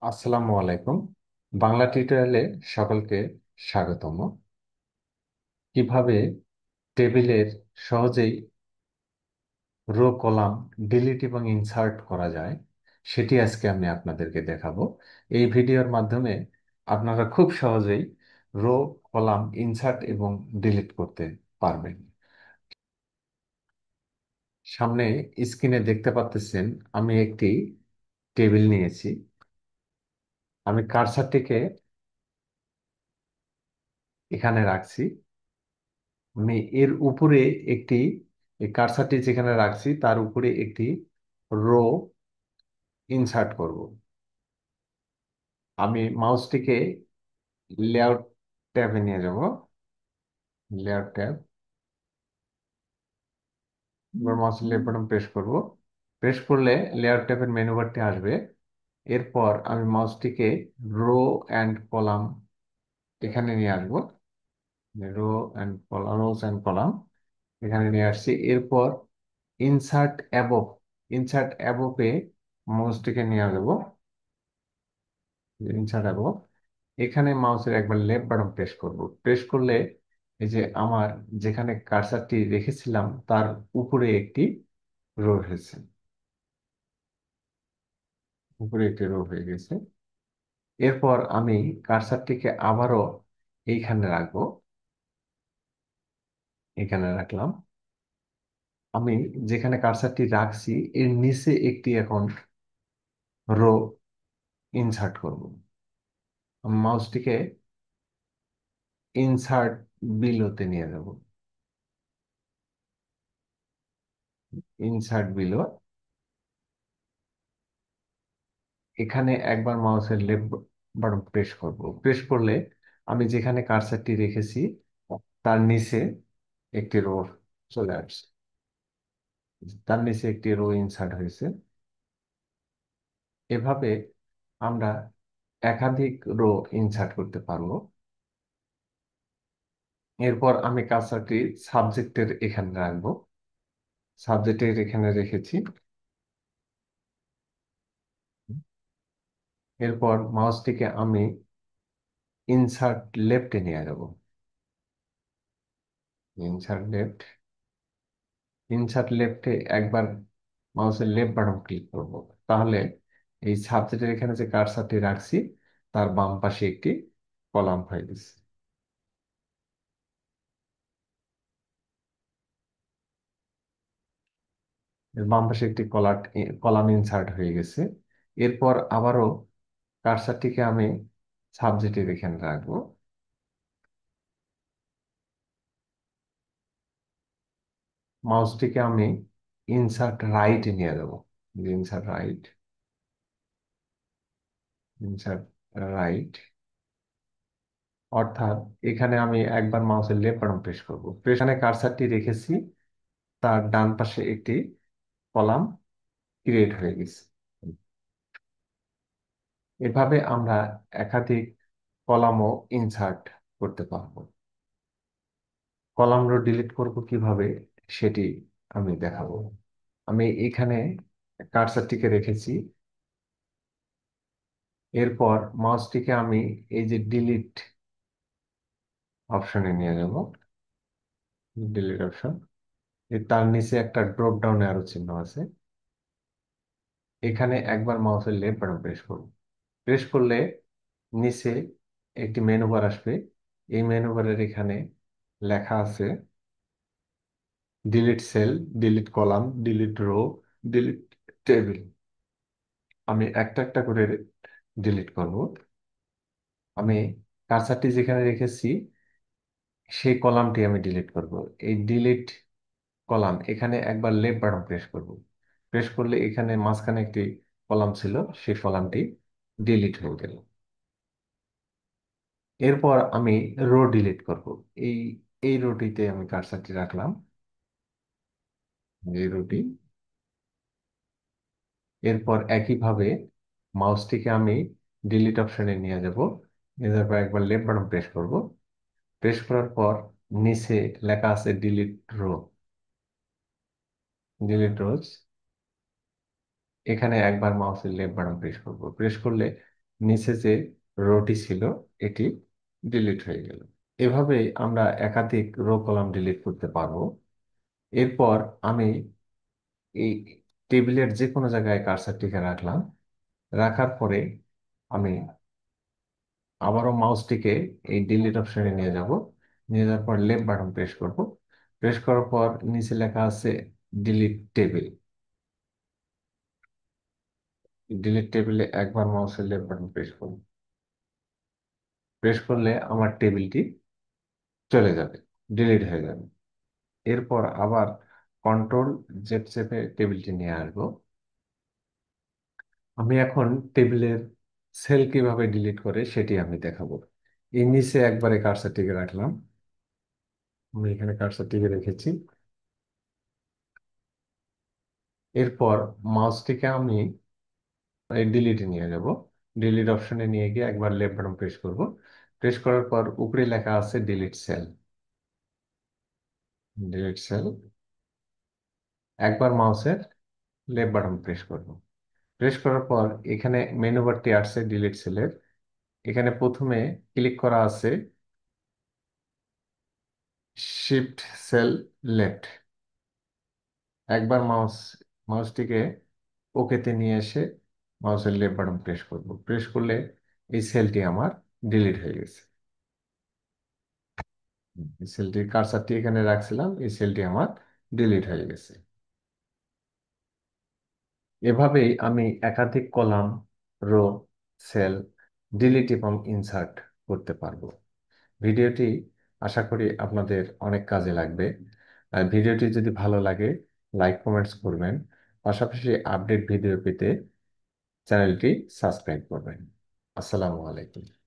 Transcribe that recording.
আসসালামু আলাইকুম। বাংলা টিউটোরিয়ালে সকলকে স্বাগতম। কিভাবে টেবিলের সহজেই রো কলাম ডিলিট এবং ইনসার্ট করা যায় সেটি আজকে আমি আপনাদেরকে দেখাবো। এই ভিডিওর মাধ্যমে আপনারা খুব সহজেই রো কলাম ইনসার্ট এবং ডিলিট করতে পারবেন। সামনে স্ক্রিনে দেখতে পাচ্ছেন আমি একটি টেবিল নিয়েছি। আমি কার্সারটিকে এখানে রাখছি। আমি এর উপরে একটি এই কার্সারটি যেখানে রাখছি তার উপরে একটি রো ইনসার্ট করব। আমি মাউসটিকে লেআউট ট্যাবে নিয়ে যাব। লেআউট ট্যাব, এবার মাউসের লেফট বাটন প্রেস করব। প্রেস করলে লেআউট ট্যাবের মেনু বারটি আসবে। এরপর আমি মাউসটিকে রো অ্যান্ড কলাম এখানে নিয়ে আসবো। Rho and column, rose and column এখানে নিয়ে আসছি। এরপর ইনসার্ট অ্যাবভ, ইনসার্ট অ্যাবভে মাউসটিকে নিয়ে যাবো। ছাড়াবো, এখানে মাউসের একবার লেফট বাটন প্রেস করব। প্রেস করলে এই যে আমার যেখানে কার্সারটি রেখেছিলাম তার উপরে একটি রো হয়েছে, উপরে একটি রো হয়ে গেছে। এরপর আমি কার্সারটিকে আবারও এইখানে রাখবো। এখানে রাখলাম। আমি যেখানে কার্সারটি রাখছি এর নিচে একটি এখন রো ইনসার্ট করব। আমি মাউসটিকে ইনসার্ট বিলোতে নিয়ে যাব। ইনসার্ট বিলো, এখানে একবার মাউসের লেফট বাটন প্রেস করব। প্রেস করলে আমি যেখানে কার্সারটি রেখেছি তার নিচে একটি রো চলে আসছে। তার নিচে একটি রো ইনসার্ট হয়েছে। এভাবে আমরা একাধিক রো ইনসার্ট করতে পারবো। এরপর আমি কার্সারটি সাবজেক্টের এখানে রাখবো। সাবজেক্টের এখানে রেখেছি। এরপর মাউসটিকে আমি ইনসার্ট লেফটে নিয়ে যাব। ইনসার্ট লেফট, ইনসার্ট লেফটে একবার মাউসের লেফট বাটন ক্লিক করব। তাহলে এই সাবজেক্টের এখানে যে কার্সারটি রাখছি তার বাম পাশে একটি কলাম হয়ে গেছে। এর বাম পাশে একটি কলাম ইনসার্ট হয়ে গেছে। এরপর আবারও কার্সারটিকে আমি সাবজেক্টের এখানে রাখবো। মাউসটিকে আমি ইনসার্ট রাইট নিয়ে যাবো। ইনসার্ট রাইট, ইনসার্ট রাইট, অর্থাৎ এখানে আমি একবার মাউসের লেফট বাটন প্রেস করবো। প্রেস কার্সারটি রেখেছি তার ডান পাশে একটি কলাম ক্রিয়েট হয়ে গেছে। এভাবে আমরা একাধিক কলামও ইনসার্ট করতে পারবো। কলাম রো ডিলিট করব কিভাবে সেটি আমি দেখাবো। আমি এখানে কার্সারটিকে রেখেছি। এরপর মাউসটিকে আমি এই যে ডিলিট অপশনে নিয়ে যাব। ডিলিট অপশন, তার নিচে একটা ড্রপ ডাউন অ্যারো চিহ্ন আছে। এখানে একবার মাউসের লেফট বাটন প্রেস করব। প্রেস করলে নিচে একটি মেনু বার আসবে। এই মেনু বারের এখানে লেখা আছে delete cell, delete column, delete row, delete table. আমি একটা একটা করে ডিলিট করব। আমি কার্সারটি যেখানে রেখেছি সেই কলামটি আমি ডিলিট করব। এই ডিলিট কলাম এখানে একবার লেফট বাটন প্রেস করব। প্রেস করলে এখানে মাঝখানে একটি কলাম ছিল, সেই কলামটি ডিলিট হয়ে গেল। এরপর আমি রো ডিলিট করব। এই এই রোটিতে আমি কার্সারটি রাখলাম। এই রোটি, এরপর একইভাবে মাউসটিকে আমি ডিলিট অপশনে নিয়ে যাব। নিয়ে যাওয়ার পর একবার লেফট বাটন প্রেস করব। প্রেস করার পর নিচে লেখা আছে ডিলিট রো, ডিলিট রোজ। এখানে একবার মাউসের লেফট বাটন প্রেস করব। প্রেস করলে নিচে যে রোটি ছিল এটি ডিলিট হয়ে গেল। এভাবেই আমরা একাধিক রো কলাম ডিলিট করতে পারবো। এরপর আমি এই টেবিলের যে কোনো জায়গায় কার্সারটিকে রাখলাম। রাখার পরে আমি আবারও মাউসটিকে এই ডিলিট অপশনে নিয়ে যাব। নিয়ে যাওয়ার পর লেফট বাটন প্রেস করব। প্রেস করার পর নিচে লেখা আছে ডিলিট টেবিল। ডিলিট টেবিলে একবার মাউসের লেফট বাটন প্রেস করব। প্রেস করলে আমার টেবিলটি চলে যাবে, ডিলিট হয়ে যাবে। এরপর আবার কন্ট্রোল জেড চেপে টেবিলটি নিয়ে আসবো। আমি এখন টেবিলের সেল কিভাবে ডিলিট করে সেটি আমি দেখাবো। এই নিচে একবারে কার্সারটিকে রাখলাম। আমি এখানে কার্সারটিকে রেখেছি। এরপর মাউসটিকে আমি এই ডিলিটে নিয়ে যাব। ডিলিট অপশনে নিয়ে গিয়ে একবার লেফট বাটন প্রেস করব। প্রেস করার পর উপরে লেখা আছে ডিলিট সেল। ডিলিট সেল একবার মাউসের লেফট বাটন প্রেস করব। প্রেস করার পর এখানে মেনু বারটি আসছে ডিলিট সেলের। এখানে প্রথমে ক্লিক করা আছে শিফট সেল লেফট। একবার মাউসটিকে ওকেতে নিয়ে এসে মাউসের লেফট বাটন প্রেস করব। প্রেস করলে এই সেলটি আমার ডিলিট হয়ে গেছে। এই সেলটির কার্সারটি এখানে রাখছিলাম, এই সেলটি আমার ডিলিট হয়ে গেছে। এভাবেই আমি একাধিক কলাম, রো, সেল ডিলিট এবং ইনসার্ট করতে পারবো। ভিডিওটি আশা করি আপনাদের অনেক কাজে লাগবে। আর ভিডিওটি যদি ভালো লাগে লাইক কমেন্টস করবেন। পাশাপাশি আপডেট ভিডিও পেতে চ্যানেলটি সাবস্ক্রাইব করবেন। আসসালামু আলাইকুম।